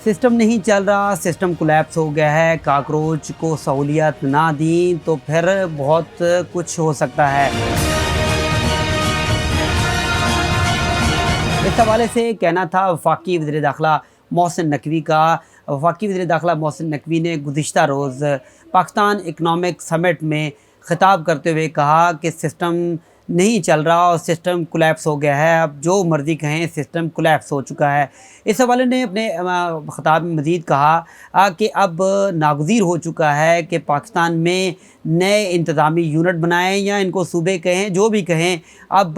System नहीं चल रहा, सिस्टम कोलैप्स हो गया है, काकरोच को सहूलियत ना दी तो फिर बहुत कुछ हो सकता है। इस हवाले से कहना था वफाकी वज़ीर दाखिला मोहसिन नकवी का। वफाकी वज़ीर दाखिला मोहसिन नकवी ने गुज़िश्ता रोज़ पाकिस्तान इकनॉमिक समिट में ख़िताब करते हुए कहा कि सिस्टम नहीं चल रहा और सिस्टम कोलैप्स हो गया है, अब जो मर्ज़ी कहें सिस्टम कोलैप्स हो चुका है। इस हवाले ने अपने ख़िताब में मज़ीद कहा कि अब नागुज़ीर हो चुका है कि पाकिस्तान में नए इंतज़ामी यूनिट बनाएं या इनको सूबे कहें, जो भी कहें, अब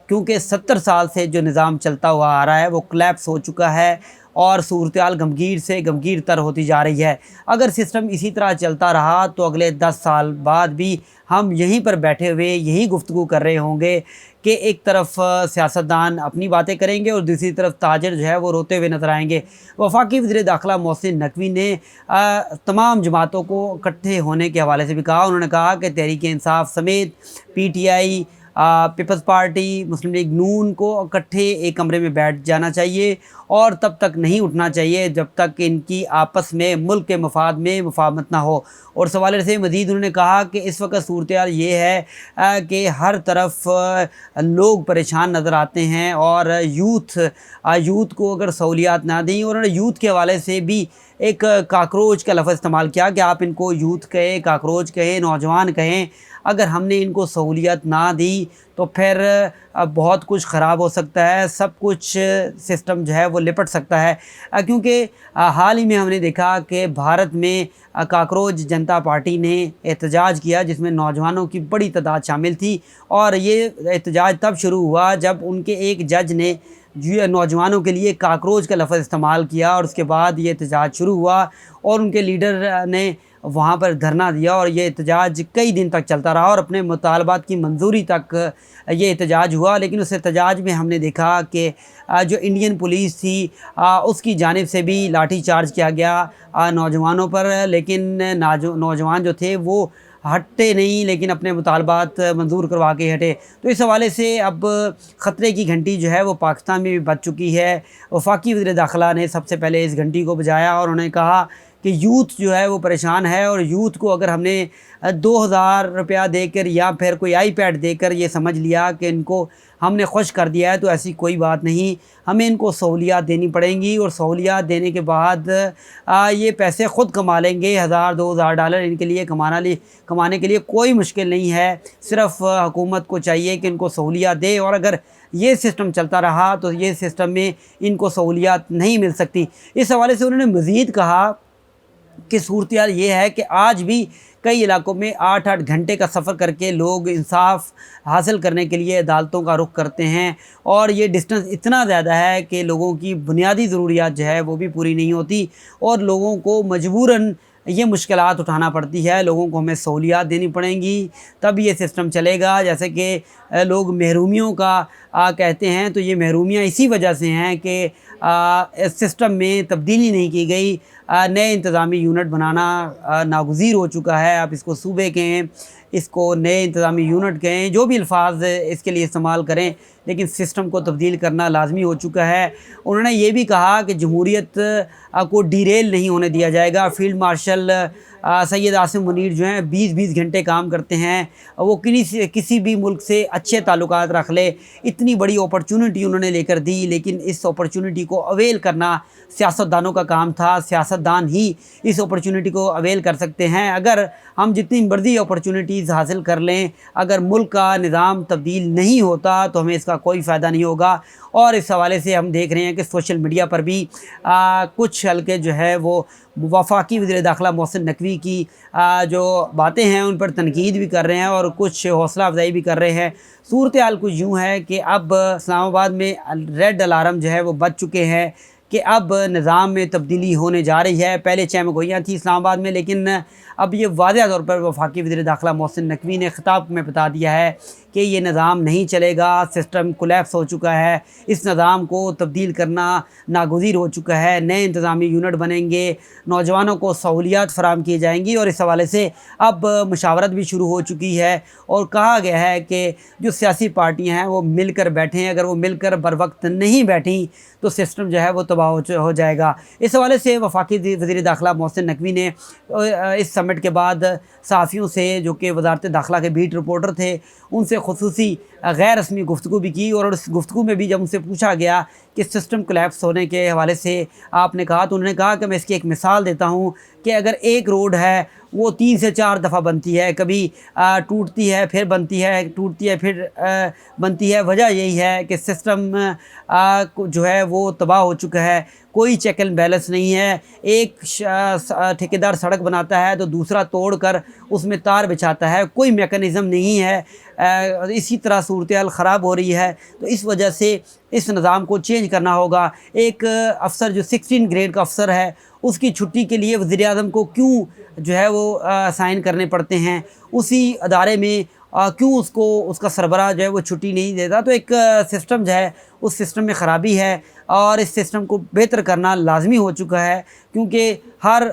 क्योंकि 70 साल से जो निज़ाम चलता हुआ आ रहा है वो कोलैप्स हो चुका है और सूरत-ए-हाल गमगीर से गमगीर तर होती जा रही है। अगर सिस्टम इसी तरह चलता रहा तो अगले 10 साल बाद भी हम यहीं पर बैठे हुए यही गुफ्तगू कर रहे होंगे कि एक तरफ सियासतदान अपनी बातें करेंगे और दूसरी तरफ ताजिर जो है वो रोते हुए नज़र आएंगे। वफाकी वज़ीर दाखिला मोहसिन नकवी ने तमाम जमातों को इकट्ठे होने के हवाले से भी कहा। उन्होंने कहा कि तहरीक-ए-इंसाफ समेत PTI, पीपल्स पार्टी, मुस्लिम लीग नून को इकट्ठे एक कमरे में बैठ जाना चाहिए और तब तक नहीं उठना चाहिए जब तक इनकी आपस में मुल्क के मफाद में मुफाहमत ना हो। और इस हवाले से मज़ीद उन्होंने कहा कि इस वक्त सूरत-ए-हाल ये है कि हर तरफ लोग परेशान नज़र आते हैं और यूथ को अगर सहूलियात ना दी। उन्होंने यूथ के हवाले से भी एक काकरोच का लफ्ज़ इस्तेमाल किया कि आप इनको यूथ कहें, काकरोच कहें, नौजवान कहें, अगर हमने इनको सहूलियत ना दी तो फिर बहुत कुछ ख़राब हो सकता है, सब कुछ सिस्टम जो है वो लिपट सकता है। क्योंकि हाल ही में हमने देखा कि भारत में काकरोच जनता पार्टी ने एहतजाज किया जिसमें नौजवानों की बड़ी तादाद शामिल थी और ये एहतजाज तब शुरू हुआ जब उनके एक जज ने नौजवानों के लिए काकरोच का लफ्ज़ इस्तेमाल किया और उसके बाद ये एहतजाज शुरू हुआ और उनके लीडर ने वहाँ पर धरना दिया और ये एहतजाज कई दिन तक चलता रहा और अपने मुतालबात की मंजूरी तक ये एहतजाज हुआ। लेकिन उस एहतजाज में हमने देखा कि जो इंडियन पुलिस थी उसकी जानिब से भी लाठी चार्ज किया गया नौजवानों पर, लेकिन नौजवान जो थे वो हटते नहीं, लेकिन अपने मुतालबात मंजूर करवा के हटे। तो इस हवाले से अब ख़तरे की घंटी जो है वो पाकिस्तान में भी बज चुकी है। वफाकी वज़ीर दाखिला ने सबसे पहले इस घंटी को बजाया और उन्होंने कहा कि यूथ जो है वो परेशान है और यूथ को अगर हमने 2000 रुपया देकर या फिर कोई iPad देकर ये समझ लिया कि इनको हमने खुश कर दिया है, तो ऐसी कोई बात नहीं। हमें इनको सहूलियात देनी पड़ेंगी और सहूलियात देने के बाद ये पैसे ख़ुद कमा लेंगे। $1000-2000 इनके लिए कमाने के लिए कोई मुश्किल नहीं है। सिर्फ़ हुकूमत को चाहिए कि इनको सहूलियात दे और अगर ये सिस्टम चलता रहा तो ये सिस्टम में इनको सहूलियात नहीं मिल सकती। इस हवाले से उन्होंने मज़ीद कहा कि सूरत-ए-हाल ये है कि आज भी कई इलाकों में 8-8 घंटे का सफ़र करके लोग इंसाफ हासिल करने के लिए अदालतों का रुख करते हैं और ये डिस्टेंस इतना ज़्यादा है कि लोगों की बुनियादी ज़रूरियात जो है वो भी पूरी नहीं होती और लोगों को मजबूरन ये मुश्किलात उठाना पड़ती है। लोगों को हमें सहूलियात देनी पड़ेंगी तब ये सिस्टम चलेगा। जैसे कि लोग महरूमियों का कहते हैं, तो ये महरूमियाँ इसी वजह से हैं कि इस सिस्टम में तब्दीली नहीं की गई। नए इंतज़ामी यूनिट बनाना नागुज़ीर हो चुका है। आप इसको सूबे कहें, इसको नए इंतज़ामी यूनिट कहें, जो भी अल्फाज इसके लिए इस्तेमाल करें, लेकिन सिस्टम को तब्दील करना लाजमी हो चुका है। उन्होंने ये भी कहा कि जमहूरियत को डीरेल नहीं होने दिया जाएगा। फील्ड मार्शल सैयद आसिम मुनीर जो हैं 20-20 घंटे काम करते हैं, वो किसी भी मुल्क से अच्छे ताल्लुकात रख ले। इतनी बड़ी अपॉर्चुनिटी उन्होंने लेकर दी, लेकिन इस अपॉर्चुनिटी को अवेल करना सियासतदानों का काम था। सियासतदान ही इस अपॉर्चुनिटी को अवेल कर सकते हैं। अगर हम जितनी मर्ज़ी अपॉर्चुनिटीज़ हासिल कर लें, अगर मुल्क का निज़ाम तब्दील नहीं होता तो हमें इसका कोई फ़ायदा नहीं होगा। और इस हवाले से हम देख रहे हैं कि सोशल मीडिया पर भी कुछ हल्के जो है वो वफाकी वज़ीर दाखिला मोहसिन नकवी की जो बातें हैं उन पर तनकीद भी कर रहे हैं और कुछ हौसला अफजाई भी कर रहे हैं। सूरत-ए-हाल कुछ यूँ है कि अब इस्लामाबाद में रेड अलार्म जो है वो बज चुके हैं कि अब निज़ाम में तब्दीली होने जा रही है। पहले चहमगोइयाँ थी इस्लामाबाद में, लेकिन अब ये वाज़ेह तौर पर वफाकी वज़ीर दाखिला मोहसिन नकवी ने ख़िताब में बता दिया है कि ये निज़ाम नहीं चलेगा, सिस्टम कोलैप्स हो चुका है, इस निज़ाम को तब्दील करना नागुज़ीर हो चुका है। नए इंतज़ामी यूनिट बनेंगे, नौजवानों को सहूलियात फ़राहम की जाएंगी और इस हवाले से अब मुशावरत भी शुरू हो चुकी है और कहा गया है कि जो सियासी पार्टियाँ हैं वो मिलकर बैठें। अगर वो मिलकर बर वक्त नहीं बैठी तो सिस्टम जो है वो तबाह हो जाएगा। इस हवाले से वफाकी वज़ीर दाखिला मोहसिन नकवी ने इस समिट के बाद सहाफ़ियों से, जो कि वज़ारत दाखिला के बीट रिपोर्टर थे, उनसे ख़ुसूसी गैर रस्मी गुफ्तगू भी की। और उस गुफ्तगू में भी जब उनसे पूछा गया कि सिस्टम कोलैप्स होने के हवाले से आपने कहा, तो उन्होंने कहा कि मैं इसकी एक मिसाल देता हूँ कि अगर एक रोड है वो 3 से 4 दफ़ा बनती है, कभी टूटती है फिर बनती है, टूटती है फिर बनती है। वजह यही है कि सिस्टम जो है वो तबाह हो चुका है, कोई चेक एंड बैलेंस नहीं है। एक ठेकेदार सड़क बनाता है तो दूसरा तोड़कर उसमें तार बिछाता है, कोई मेकनिज़म नहीं है। इसी तरह सूरत हाल ख़राब हो रही है। तो इस वजह से इस निज़ाम को चेंज करना होगा। एक अफसर जो 16 ग्रेड का अफसर है, उसकी छुट्टी के लिए वज़ीर-ए-आज़म को क्यों जो है वो साइन करने पड़ते हैं, उसी अदारे में क्यों उसको उसका सरबराह जो है वो छुट्टी नहीं देता। तो एक सिस्टम जो है उस सिस्टम में ख़राबी है और इस सिस्टम को बेहतर करना लाजमी हो चुका है, क्योंकि हर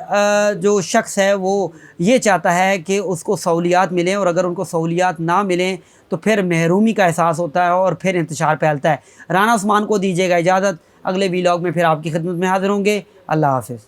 जो शख्स है वो ये चाहता है कि उसको सहूलियात मिलें, और अगर उनको सहूलियात ना मिलें तो फिर महरूमी का एहसास होता है और फिर इंतशार फैलता है। राना उस्मान को दीजिएगा इजाज़त, अगले वीलॉग में फिर आपकी खिदमत में हाज़िर होंगे। अल्लाह हाफ़िज़।